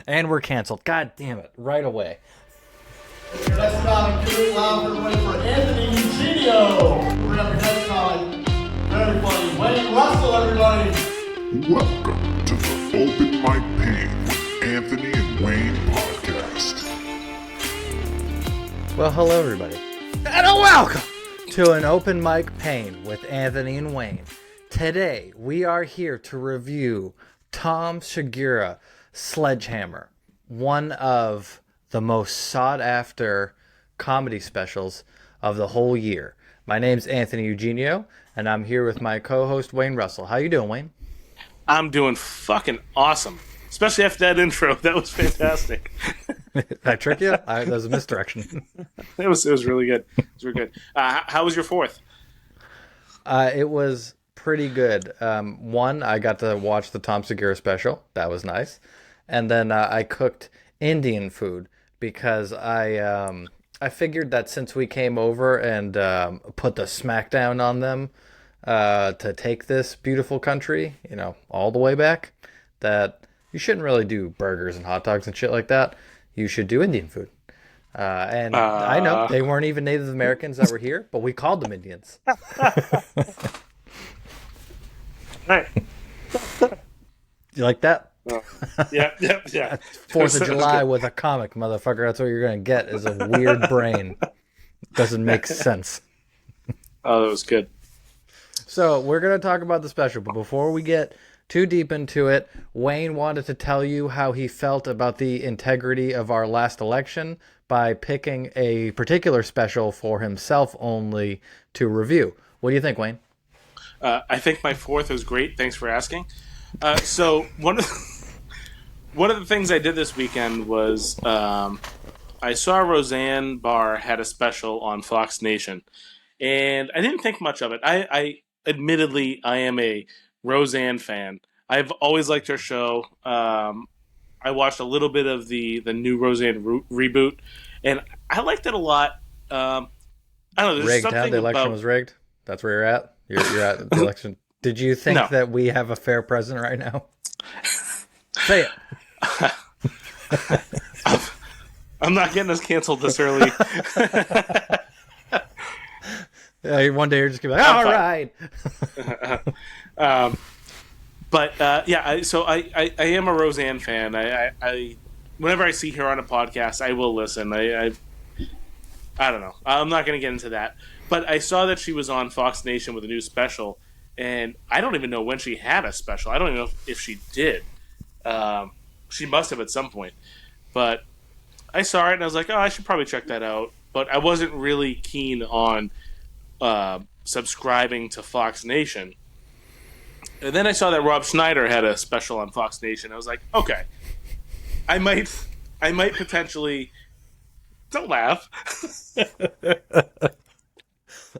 And we're canceled. God damn it. Right away. Next comic, give it loud everybody for Anthony Eugenio. We're gonna have your next comic. Very funny. Wayne Russell, everybody. Welcome to the Open Mic Pain with Anthony and Wayne podcast. Well, hello, everybody. And welcome to an Open Mic Pain with Anthony and Wayne. Today, we are here to review Tom Segura, Sledgehammer, one of the most sought-after comedy specials of the whole year. My name's Anthony Eugenio, and I'm here with my co-host, Wayne Russell. How you doing, Wayne? I'm doing fucking awesome. Especially after that intro. That was fantastic. Did I trick you? That was a misdirection. It was really good. It was really good. How was your fourth? It was pretty good. One, I got to watch the Tom Segura special. That was nice. And then I cooked Indian food because I figured that since we came over and put the smackdown on them to take this beautiful country, all the way back, that you shouldn't really do burgers and hot dogs and shit like that. You should do Indian food. And I know they weren't even Native Americans that were here, but we called them Indians. Right. You like that? Yeah. 4th of July with a comic, motherfucker. That's what you're going to get is a weird brain. Doesn't make sense. Oh, that was good. So we're going to talk about the special, but before we get too deep into it, Wayne wanted to tell you how he felt about the integrity of our last election by picking a particular special for himself only to review. What do you think, Wayne? I think my fourth was great. Thanks for asking. So one of the things I did this weekend was I saw Roseanne Barr had a special on Fox Nation, and I didn't think much of it. I admittedly I am a Roseanne fan. I've always liked her show. I watched a little bit of the new Roseanne reboot, and I liked it a lot. I don't know. There's Rigged, something huh? The election about... was rigged? That's where you're at? You're at the election. Did you think No. that we have a fair president right now? Say it. I'm not getting us canceled this early. One day you're just going to be like, all right. So I am a Roseanne fan. I whenever I see her on a podcast, I will listen. I don't know. I'm not going to get into that. But I saw that she was on Fox Nation with a new special, and I don't even know when she had a special. I don't even know if she did. She must have at some point. But I saw it, and I was like, oh, I should probably check that out. But I wasn't really keen on subscribing to Fox Nation. And then I saw that Rob Schneider had a special on Fox Nation. I was like, okay, I might potentially... Don't laugh.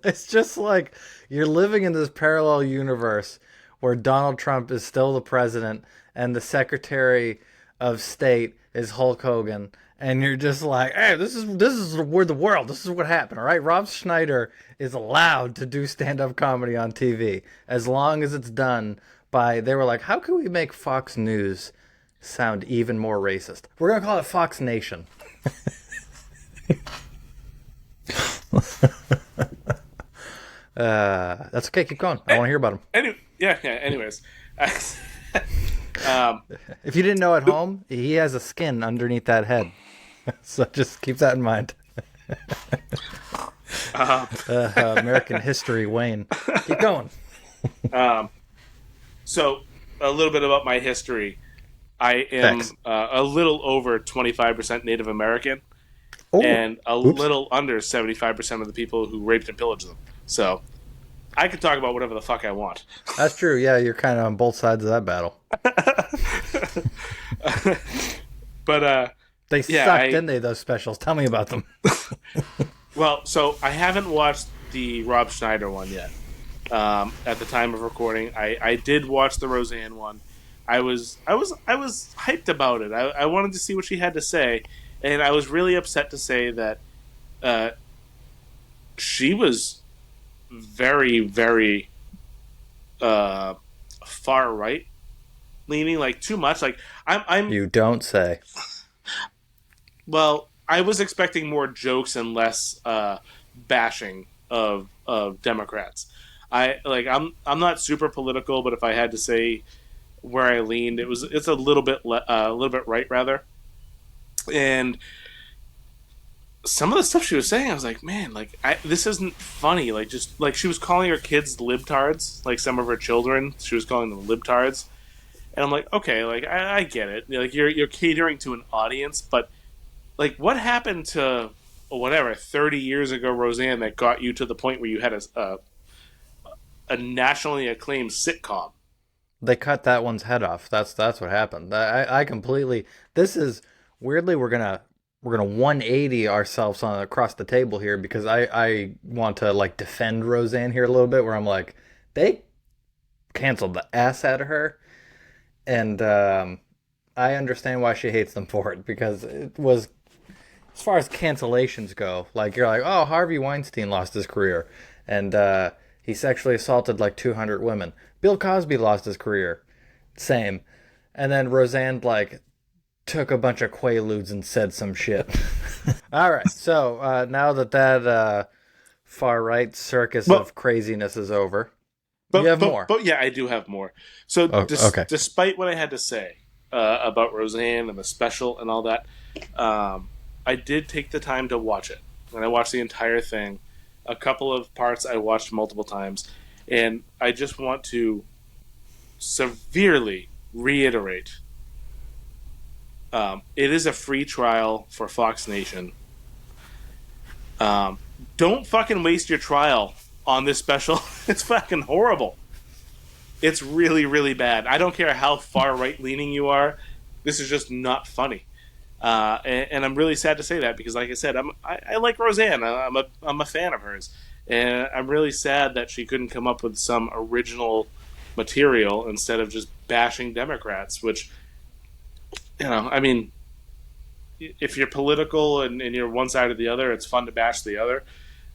It's just like you're living in this parallel universe where Donald Trump is still the president and the Secretary of State is Hulk Hogan, and you're just like, hey, this is where the world. This is what happened, all right? Rob Schneider is allowed to do stand-up comedy on TV as long as it's done by. They were like, how can we make Fox News sound even more racist? We're gonna call it Fox Nation. That's okay. Keep going. I want to hear about him. Anyways, If you didn't know at home, he has a skin underneath that head, so just keep that in mind. American history, Wayne. Keep going. So a little bit about my history. I am a little over 25% Native American, and a little under 75% of the people who raped and pillaged them. So I could talk about whatever the fuck I want. That's true. Yeah, you're kind of on both sides of that battle. But they sucked, didn't they? Those specials. Tell me about them. Well, so I haven't watched the Rob Schneider one yet. At the time of recording, I did watch the Roseanne one. I was hyped about it. I wanted to see what she had to say, and I was really upset to say that she was very, very far right leaning like too much. Like I'm You don't say. well, I was expecting more jokes and less bashing of Democrats. I'm not super political, but if I had to say where I leaned, it's a little bit right rather. And some of the stuff she was saying, I was like, man, this isn't funny. Like, just like she was calling her kids libtards, like some of her children, she was calling them libtards. And I'm like, okay, like I get it. Like you're catering to an audience, but like, what happened to whatever 30 years ago, Roseanne, that got you to the point where you had a nationally acclaimed sitcom? They cut that one's head off. That's what happened. I completely. This is weirdly we're gonna 180 ourselves on across the table here because I want to like defend Roseanne here a little bit where I'm like they canceled the ass out of her and I understand why she hates them for it because it was as far as cancellations go, like you're like, oh, Harvey Weinstein lost his career, and he sexually assaulted like 200 women. Bill Cosby lost his career, same, and then Roseanne like took a bunch of quaaludes and said some shit. All right, so now that far right circus Well, of craziness is over, you have more. But yeah, I do have more. So Oh, okay. despite what I had to say about Roseanne and the special and all that, I did take the time to watch it, and I watched the entire thing. A couple of parts I watched multiple times, and I just want to severely reiterate: it is a free trial for Fox Nation. Don't fucking waste your trial on this special. It's fucking horrible. It's really, really bad. I don't care how far right leaning you are. This is just not funny. And I'm really sad to say that because, like I said, I like Roseanne. I'm a fan of hers, and I'm really sad that she couldn't come up with some original material instead of just bashing Democrats. Which, I mean, if you're political and you're one side or the other, it's fun to bash the other.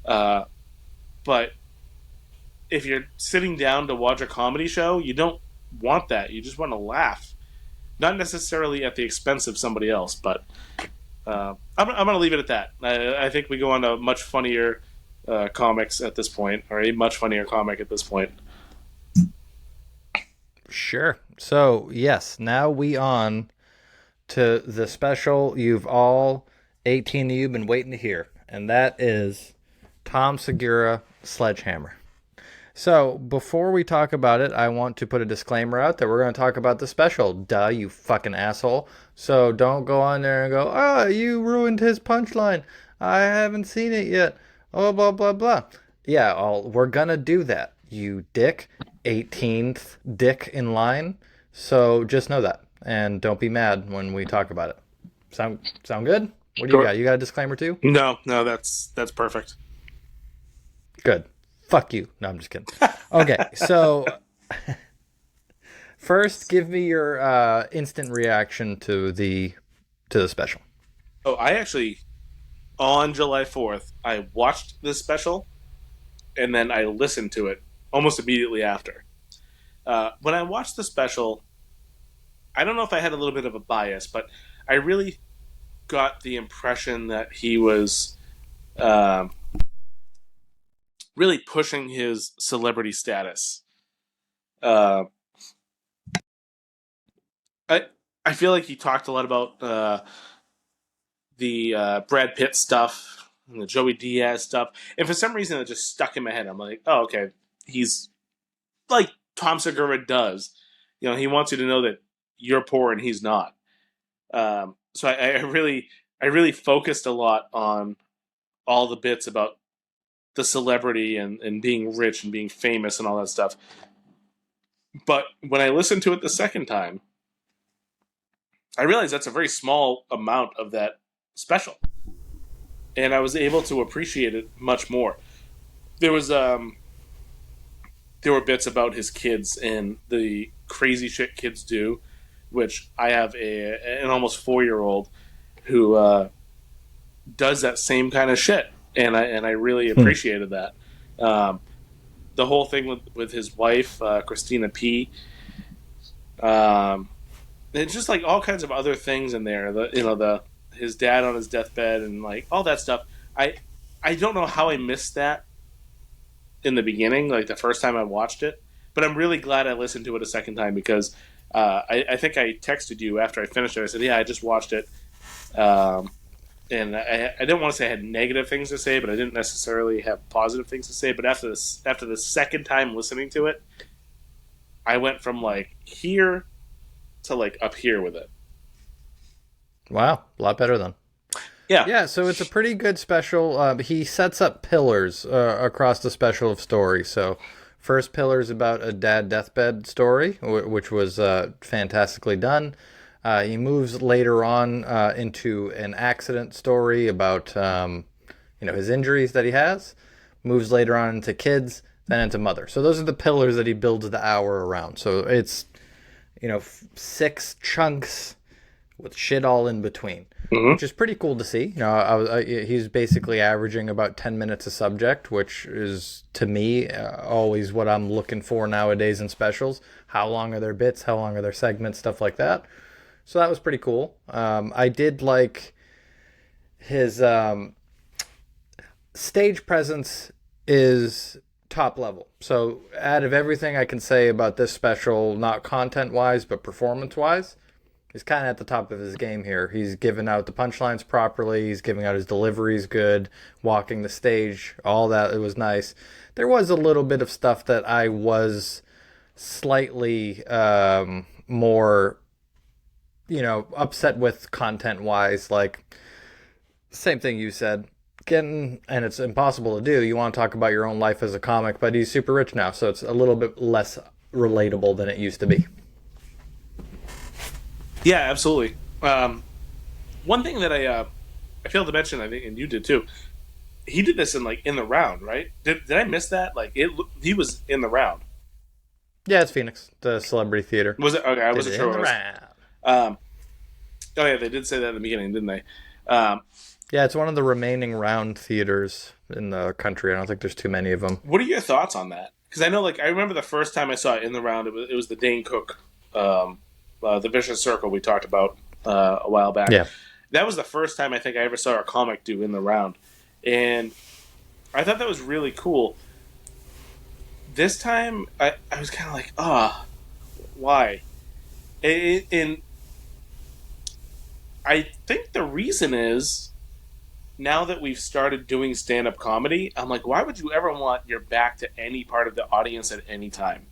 But if you're sitting down to watch a comedy show, you don't want that. You just want to laugh, not necessarily at the expense of somebody else. But I'm going to leave it at that. I think we go on to much funnier comics at this point, or a much funnier comic at this point. Sure. So yes, now we on to the special you've all 18 of you been waiting to hear, and that is Tom Segura Sledgehammer. So before we talk about it, I want to put a disclaimer out that we're going to talk about the special. Duh, you fucking asshole. So don't go on there and go, oh, you ruined his punchline. I haven't seen it yet. Oh, blah, blah, blah. Yeah, we're going to do that, you dick. 18th dick in line. So just know that. And don't be mad when we talk about it. Sound good? What do you got? You got a disclaimer too? No, that's perfect. Good. Fuck you. No, I'm just kidding. Okay, so first, give me your instant reaction to the special. Oh, I actually, on July 4th, I watched this special, and then I listened to it almost immediately after. When I watched the special, I don't know if I had a little bit of a bias, but I really got the impression that he was really pushing his celebrity status. I feel like he talked a lot about the Brad Pitt stuff and the Joey Diaz stuff, and for some reason it just stuck in my head. I'm like, oh, okay, he's like Tom Segura does. He wants you to know that you're poor and he's not. So I really focused a lot on all the bits about the celebrity and being rich and being famous and all that stuff. But when I listened to it the second time, I realized that's a very small amount of that special. And I was able to appreciate it much more. There were bits about his kids and the crazy shit kids do, which I have an almost 4-year-old who does that same kind of shit, and I really appreciated that. The whole thing with his wife, Christina P. It's just like all kinds of other things in there. The his dad on his deathbed and like all that stuff. I don't know how I missed that in the beginning, like the first time I watched it, but I'm really glad I listened to it a second time because I think I texted you after I finished it. I said, "Yeah, I just watched it." And I didn't want to say I had negative things to say, but I didn't necessarily have positive things to say. But after the second time listening to it, I went from like here to like up here with it. Wow, a lot better then. Yeah, Yeah, so it's a pretty good special. He sets up pillars across the special of story. So, first pillar is about a dad deathbed story, which was fantastically done. He moves later on into an accident story about his injuries that he has. Moves later on into kids, then into mother. So those are the pillars that he builds the hour around. So it's 6 chunks with shit all in between, which is pretty cool to see. He's basically averaging about 10 minutes a subject, which is, to me, always what I'm looking for nowadays in specials. How long are their bits? How long are their segments? Stuff like that. So that was pretty cool. I did like his stage presence is top level. So out of everything I can say about this special, not content-wise, but performance-wise, he's kind of at the top of his game here. He's giving out the punchlines properly. He's giving out his deliveries good, walking the stage, all that. It was nice. There was a little bit of stuff that I was slightly more, upset with content-wise. Like, same thing you said. And it's impossible to do. You want to talk about your own life as a comic, but he's super rich now, so it's a little bit less relatable than it used to be. yeah, absolutely. One thing that I failed to mention, I think, and you did too. He did this in the round, right? Did I miss that? Like he was in the round. Yeah, it's Phoenix, the celebrity theater. Was it okay? I wasn't sure. In the round. Oh yeah, they did say that in the beginning, didn't they? Yeah, it's one of the remaining round theaters in the country. I don't think there's too many of them. What are your thoughts on that? Because I know, like, I remember the first time I saw it in the round, it was the Dane Cook, the Vicious Circle we talked about a while back. Yeah. That was the first time I think I ever saw a comic do in the round, and I thought that was really cool. This time, I was kind of like, why? And I think the reason is, now that we've started doing stand-up comedy, I'm like, why would you ever want your back to any part of the audience at any time?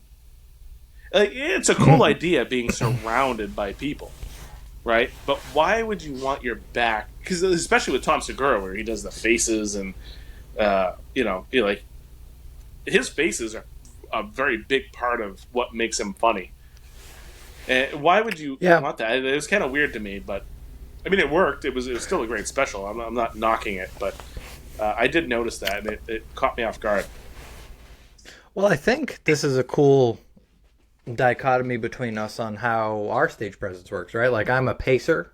Like, it's a cool idea being surrounded by people, right? But why would you want your back? Because especially with Tom Segura, where he does the faces and, like, his faces are a very big part of what makes him funny. And why would you want that? It was kind of weird to me, but I mean, it worked. It was still a great special. I'm not knocking it, but I did notice that, and it caught me off guard. Well, I think this is a cool dichotomy between us on how our stage presence works, right? Like, I'm a pacer.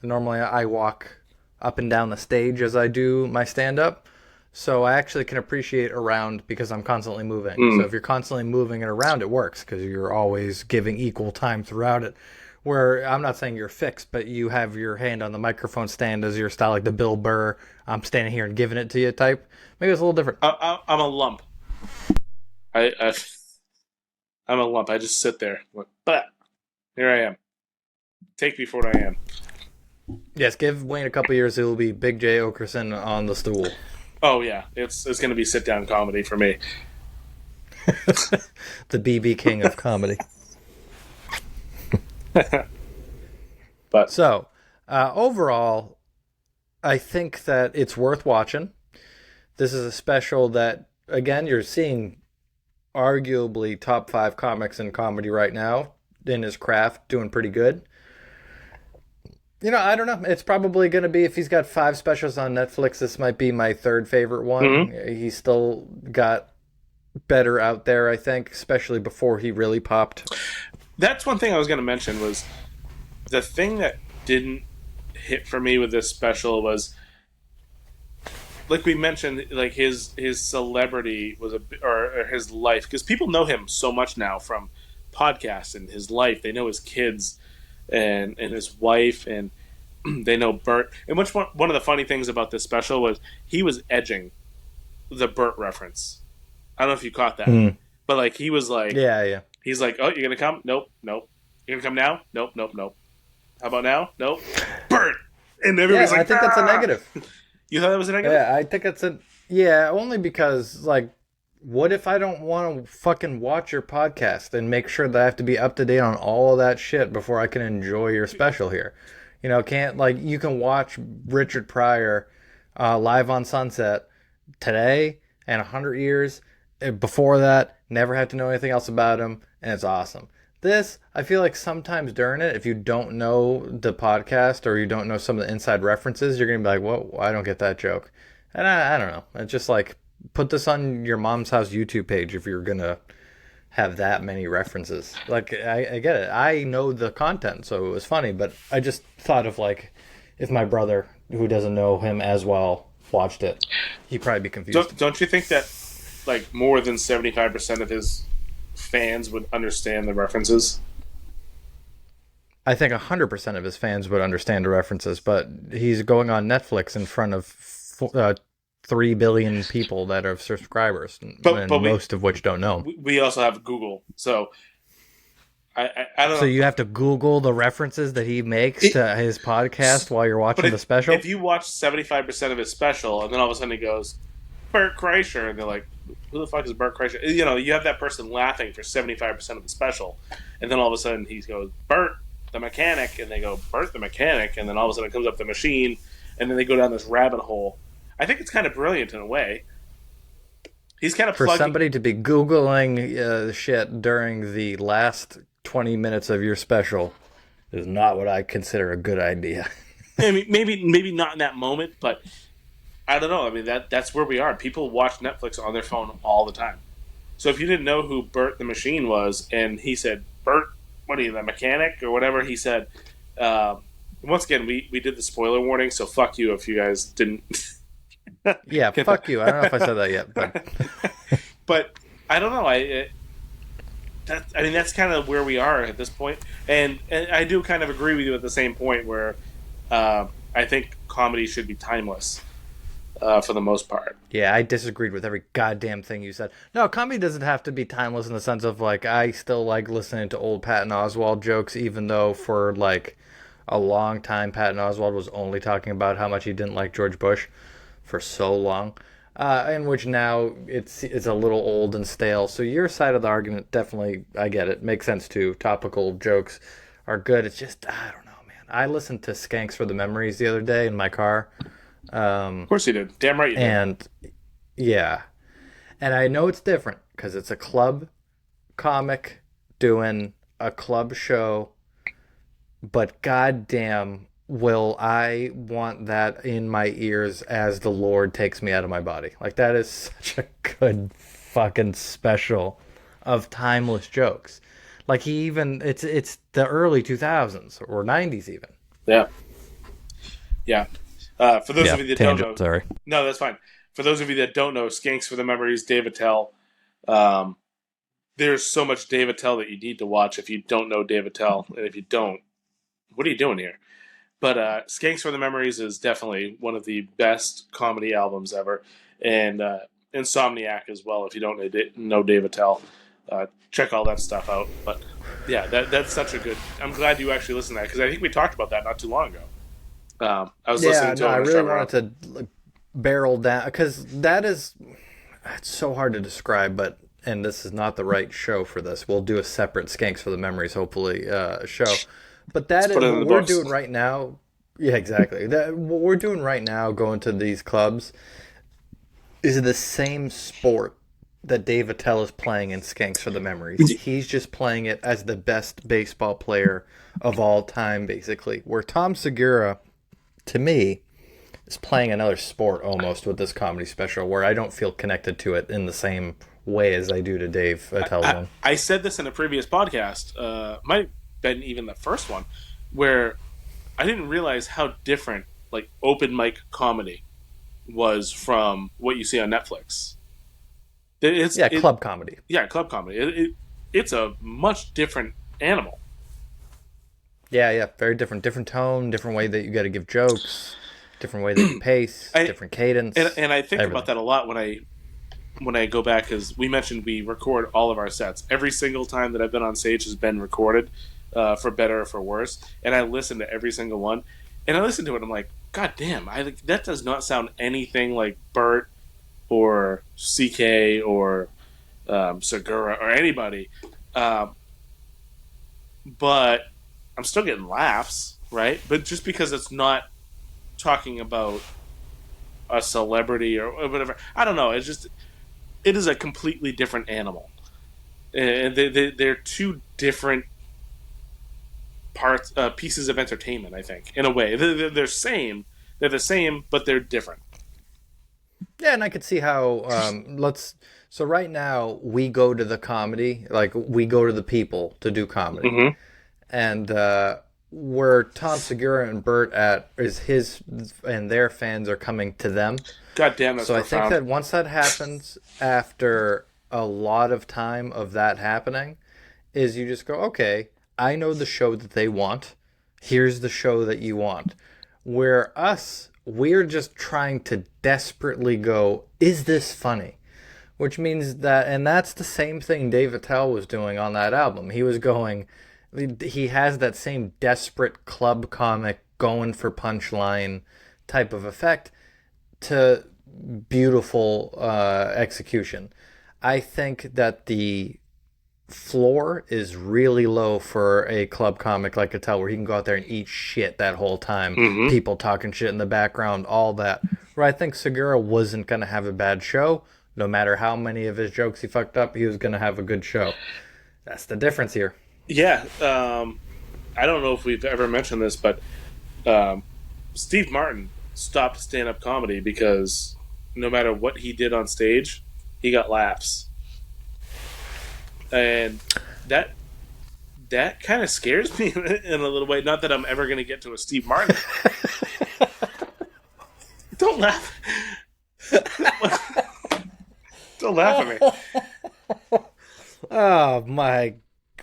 Normally, I walk up and down the stage as I do my stand-up. So I actually can appreciate around because I'm constantly moving. So if you're constantly moving it around, it works because you're always giving equal time throughout it. Where I'm not saying you're fixed, but you have your hand on the microphone stand as your style, like the Bill Burr, I'm standing here and giving it to you type. Maybe it's a little different. I'm a lump. I'm a lump. I just sit there. But here I am. Take me for what I am. Yes, give Wayne a couple years. It will be Big J Okerson on the stool. Oh yeah, it's going to be sit down comedy for me. The BB King of comedy. But so, overall, I think that it's worth watching. This is a special that, again, you're seeing arguably top 5 comics in comedy right now in his craft, doing pretty good. I don't know. It's probably going to be, if he's got 5 specials on Netflix, this might be my 3rd favorite one. Mm-hmm. He's still got better out there, I think, especially before he really popped. That's one thing I was going to mention was the thing that didn't hit for me with this special was, like we mentioned, like his celebrity was or his life, because people know him so much now from podcast and his life. They know his kids and his wife, and they know Bert. And one of the funny things about this special was he was edging the Bert reference. I don't know if you caught that, but like he was like, Yeah. he's like, oh, you're gonna come? Nope. You're gonna come now? Nope. How about now? Nope. Bert. And everybody's like, I think that's a negative. You thought that was a negative? Yeah, I think it's only because, like, what if I don't want to fucking watch your podcast and make sure that I have to be up to date on all of that shit before I can enjoy your special here? You know, you can watch Richard Pryor live on Sunset today and 100 years before that, never had to know anything else about him, and it's awesome. This, I feel like sometimes during it, if you don't know the podcast or you don't know some of the inside references, you're going to be like, whoa, I don't get that joke. And I don't know. It's just like, put this on your mom's house YouTube page if you're going to have that many references. Like, I get it. I know the content, so it was funny, but I just thought of, like, if my brother, who doesn't know him as well, watched it, he'd probably be confused. Don't you think that, like, more than 75% of his fans would understand the references? I think 100% of his fans would understand the references, but he's going on Netflix in front of 3 billion people that are subscribers, but most of which don't know. We also have Google, so I don't know. So you have to Google the references that he makes to his podcast while you're watching the special? If you watch 75% of his special, and then all of a sudden he goes, Bert Kreischer, and they're like, who the fuck is Bert Kreischer? You know, you have that person laughing for 75% of the special, and then all of a sudden he goes, Bert the mechanic, and they go, Bert the mechanic, and then all of a sudden it comes up the machine, and then they go down this rabbit hole. I think it's kind of brilliant in a way. He's kind of for somebody to be Googling shit during the last 20 minutes of your special is not what I consider a good idea. I mean, maybe not in that moment, but I don't know. I mean, that's where we are. People watch Netflix on their phone all the time. So if you didn't know who Bert the Machine was, and he said, Bert, what are you, the mechanic? Or whatever he said. Once again, we did the spoiler warning, so fuck you if you guys didn't. Yeah, fuck you. I don't know if I said that yet. But I don't know. I mean, that's kind of where we are at this point. And I do kind of agree with you at the same point where I think comedy should be timeless. For the most part. Yeah, I disagreed with every goddamn thing you said. No, comedy doesn't have to be timeless in the sense of, like, I still like listening to old Patton Oswalt jokes, even though for, like, a long time Patton Oswalt was only talking about how much he didn't like George Bush for so long, in which now it's a little old and stale. So your side of the argument, definitely, I get it, makes sense too. Topical jokes are good. It's just, I don't know, man. I listened to Skanks for the Memories the other day in my car. Of course you did. Damn right you did. And yeah, and I know it's different because it's a club comic doing a club show, but goddamn, will I want that in my ears as the Lord takes me out of my body. Like, that is such a good fucking special of timeless jokes. Like, it's the early 2000s or 90s even. Yeah. For those of you that don't know, sorry. No, that's fine. For those of you that don't know, Skanks for the Memories, Dave Attell. There's so much Dave Attell that you need to watch if you don't know Dave Attell, and if you don't, what are you doing here? But Skanks for the Memories is definitely one of the best comedy albums ever, and Insomniac as well. If you don't know Dave Attell, check all that stuff out. But yeah, that's such a good. I'm glad you actually listened to that because I think we talked about that not too long ago. I was listening to it. I really wanted to barrel down because it's so hard to describe, and this is not the right show for this. We'll do a separate Skanks for the Memories, hopefully, show. But that is what we're doing right now. Yeah, exactly. What we're doing right now, going to these clubs, is the same sport that Dave Attell is playing in Skanks for the Memories. He's just playing it as the best baseball player of all time, basically. Where Tom Segura, to me, is playing another sport almost with this comedy special, where I don't feel connected to it in the same way as I do to Dave Attell. I said this in a previous podcast, might have been even the first one, where I didn't realize how different like open mic comedy was from what you see on Netflix. Club comedy. Yeah, club comedy. it's a much different animal. Yeah, very different. Different tone, different way that you got to give jokes, different way that you pace, different cadence. And I think everything. about that a lot when I go back, because we mentioned we record all of our sets. Every single time that I've been on stage has been recorded, for better or for worse. And I listen to every single one, and I listen to it. And I'm like, God damn, that does not sound anything like Bert or CK or Segura or anybody. But I'm still getting laughs, right? But just because it's not talking about a celebrity or whatever, I don't know. It's just, it is a completely different animal. And they're two different parts, pieces of entertainment, I think, in a way. They're the same, but they're different. Yeah, and I could see how so right now we go to the comedy, like we go to the people to do comedy. Mm-hmm. And where Tom Segura and Bert at is his and their fans are coming to them. God damn, that's so profound. I think that once that happens, after a lot of time of that happening, is you just go, okay, I know the show that they want. Here's the show that you want. Where we're just trying to desperately go, is this funny? Which means that, and that's the same thing Dave Attell was doing on that album. He was going, he has that same desperate club comic going for punchline type of effect to beautiful execution. I think that the floor is really low for a club comic like Attell, where he can go out there and eat shit that whole time. Mm-hmm. People talking shit in the background, all that. Where I think Segura wasn't going to have a bad show. No matter how many of his jokes he fucked up, he was going to have a good show. That's the difference here. Yeah, I don't know if we've ever mentioned this, but Steve Martin stopped stand-up comedy because no matter what he did on stage, he got laughs, and that kind of scares me in a little way. Not that I'm ever going to get to a Steve Martin. Don't laugh. Don't laugh at me. Oh my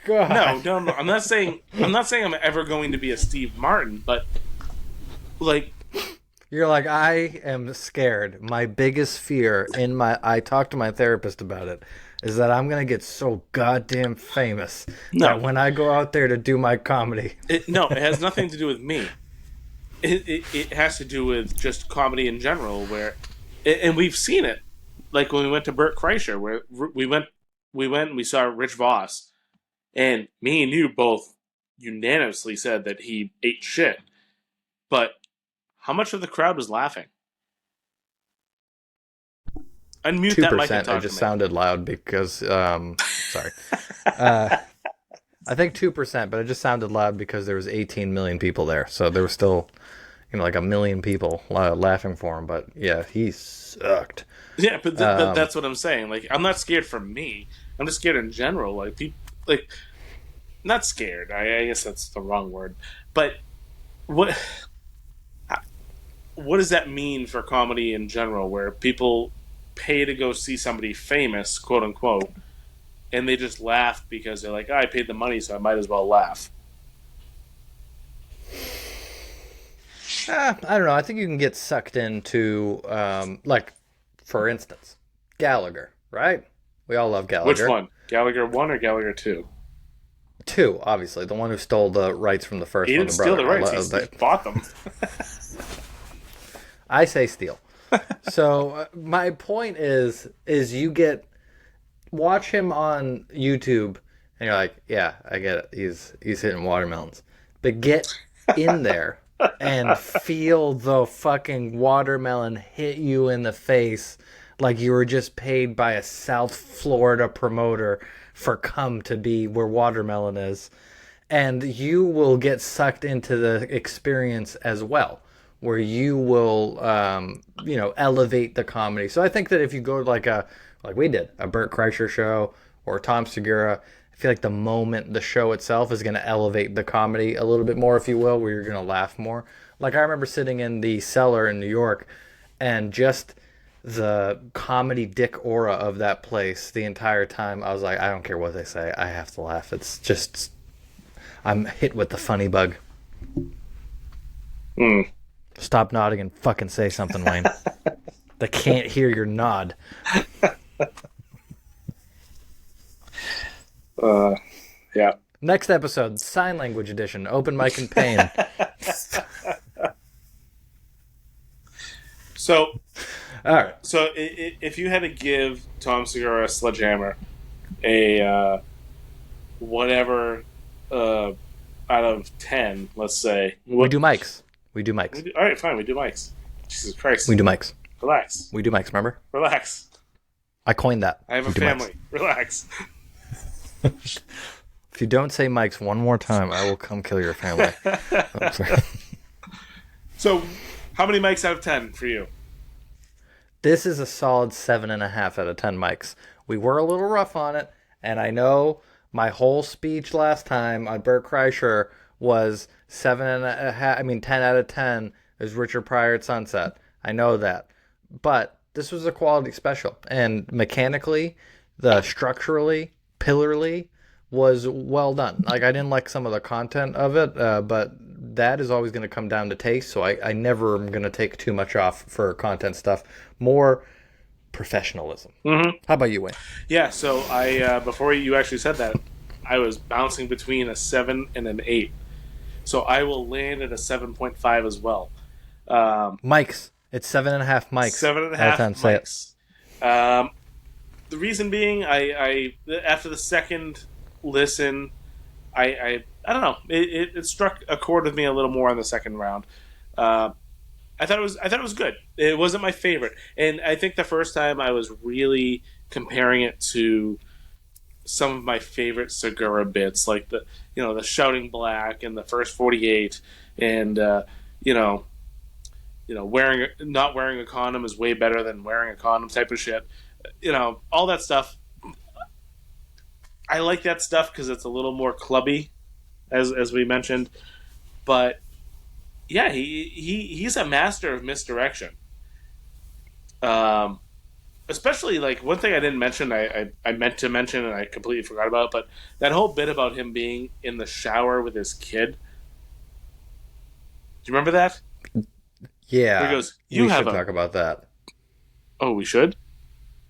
God. No. I'm not saying I'm ever going to be a Steve Martin, but like, You're like, I am scared. My biggest fear I talked to my therapist about it, is that I'm going to get so goddamn famous that when I go out there to do my comedy. It has nothing to do with me. It has to do with just comedy in general, and we've seen it. Like when we went to Bert Kreischer, where we saw Rich Voss, and me and you both unanimously said that he ate shit. But how much of the crowd was laughing? Unmute that mic and 2%. talk It just to me. sounded loud because, sorry. I think 2%, but it just sounded loud because there was 18 million people there. So there was still, like 1 million people laughing for him. But yeah, he sucked. Yeah, but that's what I'm saying. Like, I'm not scared for me. I'm just scared in general. Like, people, like, not scared. I guess that's the wrong word. But what does that mean for comedy in general, where people pay to go see somebody famous, quote unquote, and they just laugh because they're like, I paid the money, so I might as well laugh? I don't know. I think you can get sucked into, like, for instance, Gallagher, right? We all love Gallagher. Which one? Gallagher 1 or Gallagher 2? 2, obviously. The one who stole the rights from the first He one. didn't steal the rights. He bought them. I say steal. So my point is you watch him on YouTube and you're like, yeah, I get it. He's hitting watermelons. But get in there and feel the fucking watermelon hit you in the face like you were just paid by a South Florida promoter for come to be where watermelon is. And you will get sucked into the experience as well, where you will, elevate the comedy. So I think that if you go to like we did, a Bert Kreischer show or Tom Segura, I feel like the moment the show itself is going to elevate the comedy a little bit more, if you will, where you're going to laugh more. Like I remember sitting in the Cellar in New York, and just the comedy dick aura of that place the entire time. I was like, I don't care what they say. I have to laugh. It's just, I'm hit with the funny bug. Stop nodding and fucking say something, Wayne. They can't hear your nod. Yeah. Next episode, sign language edition, open mic and pain. So, All right. so if you had to give Tom Segura a Sledgehammer a whatever out of 10, let's say. We do mics. All right, fine. We do mics. Jesus Christ. We do mics. Relax. We do mics, remember? Relax. I coined that. I have a We do family. mics. Relax. If you don't say mics one more time, I will come kill your family. I'm sorry. So, how many mics out of 10 for you? This is a solid 7.5 out of 10 mics. We were a little rough on it, and I know my whole speech last time on Bert Kreischer was 7.5. I mean, 10 out of 10 is Richard Pryor at Sunset. I know that, but this was a quality special, and mechanically, structurally, pillarly, was well done. Like, I didn't like some of the content of it, but that is always going to come down to taste, so I never am going to take too much off for content stuff. More professionalism. Mm-hmm. How about you, Wayne? Yeah, so I before you actually said that, I was bouncing between a 7 and an 8. So I will land at a 7.5 as well. Mics. It's 7.5 mics. 7.5 mics. The reason being, I after the second listen, I don't know. It struck a chord with me a little more in the second round. I thought it was good. It wasn't my favorite, and I think the first time I was really comparing it to some of my favorite Segura bits, like the shouting black and the first 48, and not wearing a condom is way better than wearing a condom type of shit. All that stuff. I like that stuff because it's a little more clubby, as we mentioned. But yeah, he's a master of misdirection. Especially, like, one thing I didn't mention, I meant to mention and I completely forgot about, but that whole bit about him being in the shower with his kid. Do you remember that? Yeah. Where he goes, we should talk about that. Oh, we should?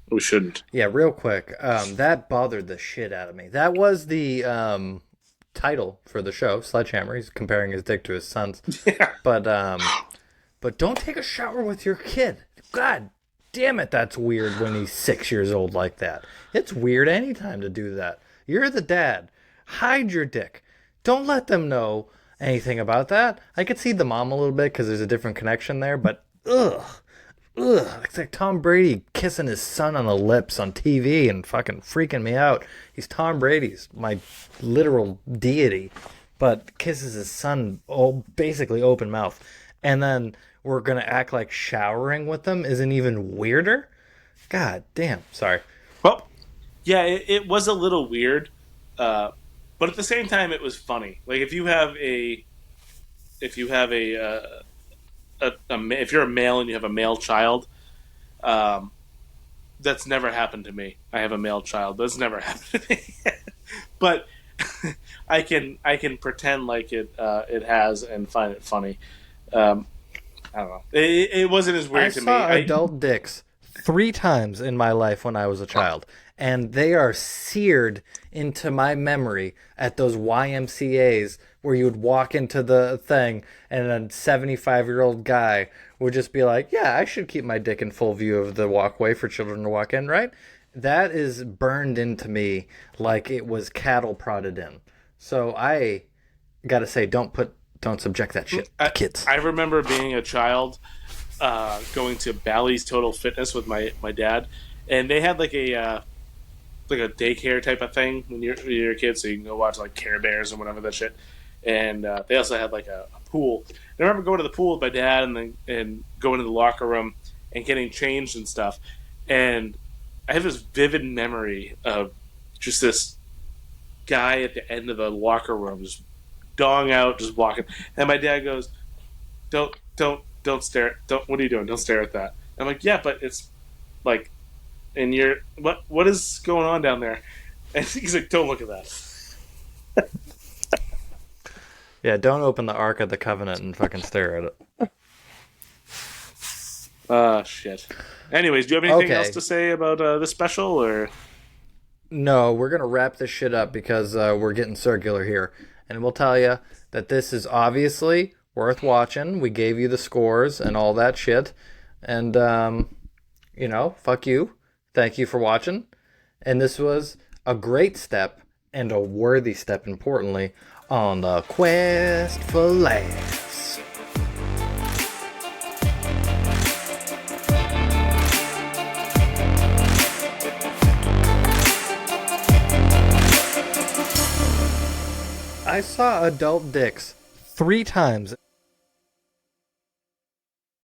We shouldn't. Yeah, real quick. That bothered the shit out of me. That was the title for the show, Sledgehammer. He's comparing his dick to his son's. Yeah. But don't take a shower with your kid. God damn it, that's weird when he's 6 years old like that. It's weird anytime to do that. You're the dad. Hide your dick. Don't let them know anything about that. I could see the mom a little bit because there's a different connection there, but ugh. It's like Tom Brady kissing his son on the lips on TV and fucking freaking me out. He's Tom Brady's my literal deity, but kisses his son basically open mouth. And then we're going to act like showering with them isn't even weirder? God damn. Sorry. Well, yeah, it was a little weird, but at the same time, it was funny. Like, if you're a male and you have a male child, that's never happened to me. I have a male child. That's never happened to me. But I can pretend like it has and find it funny. I don't know. It wasn't as weird to me. I saw adult dicks 3 times in my life when I was a child, and they are seared into my memory at those YMCA's where you would walk into the thing and a 75-year-old guy would just be like, yeah, I should keep my dick in full view of the walkway for children to walk in, right? That is burned into me like it was cattle prodded in. So I gotta say, don't subject that shit to kids. I remember being a child going to Bally's Total Fitness with my dad, and they had like a daycare type of thing when you're a kid, so you can go watch like Care Bears and whatever that shit. And they also had like a pool. And I remember going to the pool with my dad and going to the locker room and getting changed and stuff. And I have this vivid memory of just this guy at the end of the locker room just dong out, just walking. And my dad goes, "Don't stare. What are you doing? Don't stare at that." And I'm like, "Yeah, but it's like, in your what is going on down there? And he's like, don't look at that. Yeah, don't open the Ark of the Covenant and fucking stare at it. Shit. Anyways, do you have anything Okay. else to say about this special, or? No, we're going to wrap this shit up because we're getting circular here. And we'll tell you that this is obviously worth watching. We gave you the scores and all that shit. And, fuck you. Thank you for watching. And this was a great step, and a worthy step, importantly, on the quest for laughs. I saw adult dicks 3 times